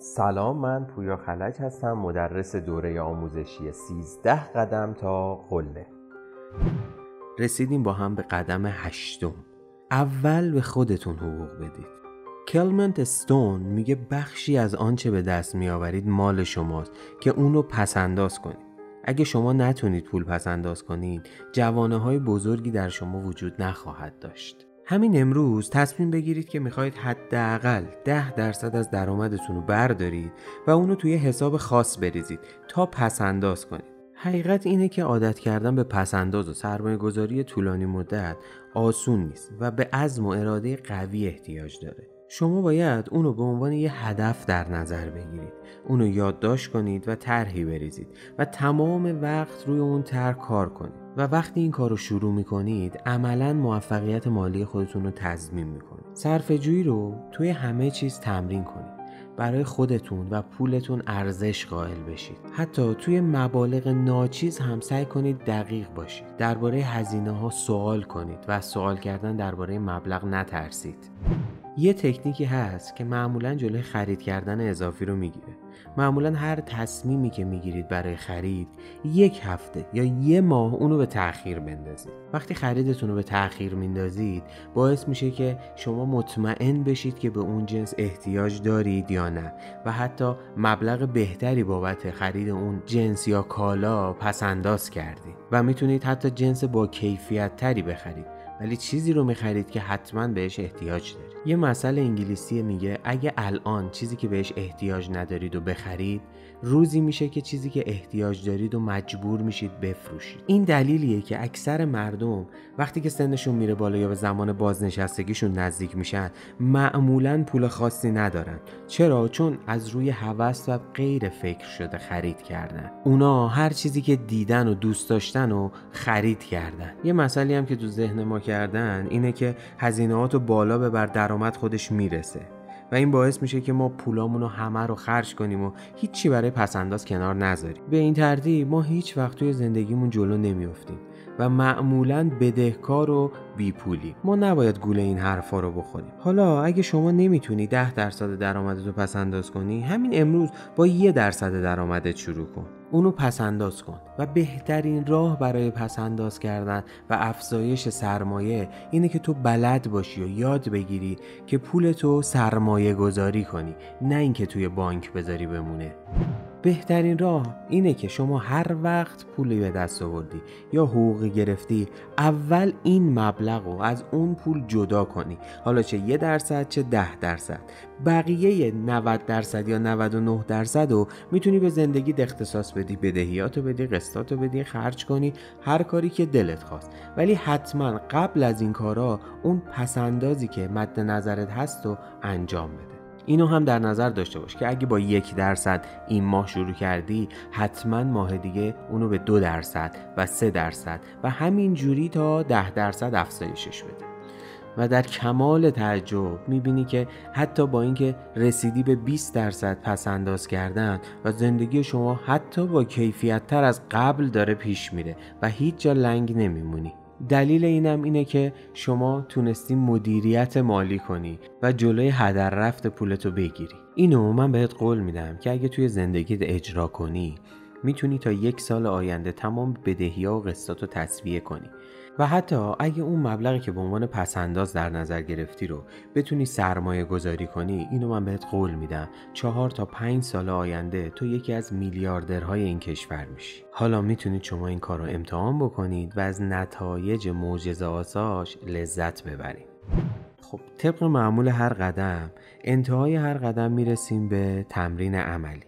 سلام، من پویا خلج هستم، مدرس دوره آموزشی 13 قدم تا قله. رسیدیم با هم به قدم 8. اول به خودتون حقوق بدید. کلمنت استون میگه بخشی از آنچه به دست میآورید مال شماست که اونو پسنداز کنید. اگه شما نتونید پول پسنداز کنید، جوانه‌های بزرگی در شما وجود نخواهد داشت. همین امروز تصمیم بگیرید که میخواید حداقل 10% از درآمدتون رو بردارید و اونو توی حساب خاص بریزید تا پسنداز کنید. حقیقت اینه که عادت کردن به پسنداز و سرمایه گذاری طولانی مدت آسون نیست و به عزم و اراده قوی احتیاج داره. شما باید اونو به عنوان یه هدف در نظر بگیرید، اونو یادداشت کنید و طرحی بریزید و تمام وقت روی اون طرح کار کنید و وقتی این کار رو شروع میکنید عملاً موفقیت مالی خودتون رو تضمین میکنید. صرفه‌جویی رو توی همه چیز تمرین کنید. برای خودتون و پولتون ارزش قائل بشید. حتی توی مبالغ ناچیز هم سعی کنید دقیق باشید. درباره هزینه‌ها سوال کنید و از سوال کردن درباره مبلغ نترسید. یه تکنیکی هست که معمولاً جلوی خرید کردن اضافی رو میگیره. معمولاً هر تصمیمی که میگیرید برای خرید 1 هفته یا 1 ماه اونو به تأخیر بندازید. وقتی خریدتون رو به تأخیر میندازید باعث میشه که شما مطمئن بشید که به اون جنس احتیاج دارید یا نه و حتی مبلغ بهتری بابت خرید اون جنس یا کالا پسنداز کردید و میتونید حتی جنس با کیفیت تری بخرید، ولی چیزی رو میخرید که حتما بهش احتیاج دارید. یه مسئله انگلیسی میگه اگه الان چیزی که بهش احتیاج ندارید و بخرید، روزی میشه که چیزی که احتیاج دارید و مجبور میشید بفروشید. این دلیلیه که اکثر مردم وقتی که سنشون میره بالا یا به زمان بازنشستگیشون نزدیک میشن معمولاً پول خاصی ندارن. چرا؟ چون از روی هوس و غیر فکر شده خرید کردن. اونا هر چیزی که دیدن و دوست داشتن و خرید کردن. یه مسئله هم که تو ذهن ما کردن اینه که هزینه‌هاتو بالا ببر، درآمد خودش میرسه و این باعث میشه که ما پولامونو همه رو خرج کنیم و هیچی برای پسنداز کنار نذاریم. به این ترتیب ما هیچ وقت توی زندگیمون جلو نمیافتیم و معمولاً بدهکار و بیپولی. ما نباید گول این حرفا رو بخوریم. حالا اگه شما نمیتونی 10% درآمدتو پسنداز کنی، همین امروز با 1% درآمدت شروع کن. اونو پسنداز کن و بهترین راه برای پسنداز کردن و افزایش سرمایه اینه که تو بلد باشی و یاد بگیری که پولتو سرمایه گذاری کنی، نه اینکه توی بانک بذاری بمونه. بهترین راه اینه که شما هر وقت پولی به دست آوردی یا حقوقی گرفتی، اول این مبلغ رو از اون پول جدا کنی، حالا چه 1% چه 10%. بقیه 90% یا 99% رو میتونی به زندگی اختصاص بدی، بدهیاتو بدی، قسطاتو بدی، خرج کنی، هر کاری که دلت خواست. ولی حتما قبل از این کارا اون پسندازی که مد نظرت هست رو انجام بده. اینو هم در نظر داشته باش که اگه با 1% این ماه شروع کردی، حتما ماه دیگه اونو به 2% و 3% و همین جوری تا 10% افزایشش بده. و در کمال تعجب میبینی که حتی با اینکه رسیدی به 20% پسنداز کردن و زندگی شما حتی با کیفیت تر از قبل داره پیش میره و هیچ جا لنگ نمیمونی. دلیل اینم اینه که شما تونستی مدیریت مالی کنی و جلوی هدر رفت پولتو بگیری. اینو من بهت قول میدم که اگه توی زندگیت اجرا کنی، میتونی تا 1 سال آینده تمام بدهی‌ها و قسطاتو تسویه کنی و حتی اگه اون مبلغی که به عنوان پسنداز در نظر گرفتی رو بتونی سرمایه گذاری کنی، اینو من بهت قول میدم 4 تا 5 سال آینده تو یکی از میلیاردرهای این کشور میشی. حالا میتونید شما این کار رو امتحان بکنید و از نتایج معجزه‌آساش لذت ببرید. خب طبق معمول هر قدم، انتهای هر قدم میرسیم به تمرین عملی.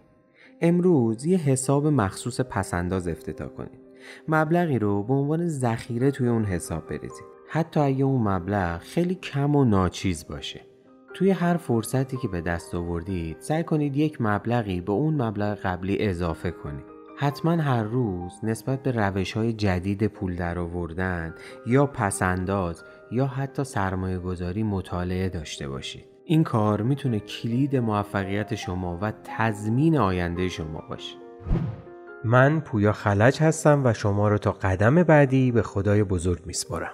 امروز یه حساب مخصوص پسنداز افتتاح کنید. مبلغی رو به عنوان ذخیره توی اون حساب بریزید، حتی اگه اون مبلغ خیلی کم و ناچیز باشه. توی هر فرصتی که به دست آوردید سعی کنید 1 مبلغی به اون مبلغ قبلی اضافه کنید. حتما هر روز نسبت به روش‌های جدید پول درآوردن یا پسنداز یا حتی سرمایه گذاری مطالعه داشته باشید. این کار میتونه کلید موفقیت شما و تضمین آینده شما باشه. من پویا خلج هستم و شما رو تا قدم بعدی به خدای بزرگ میسپارم.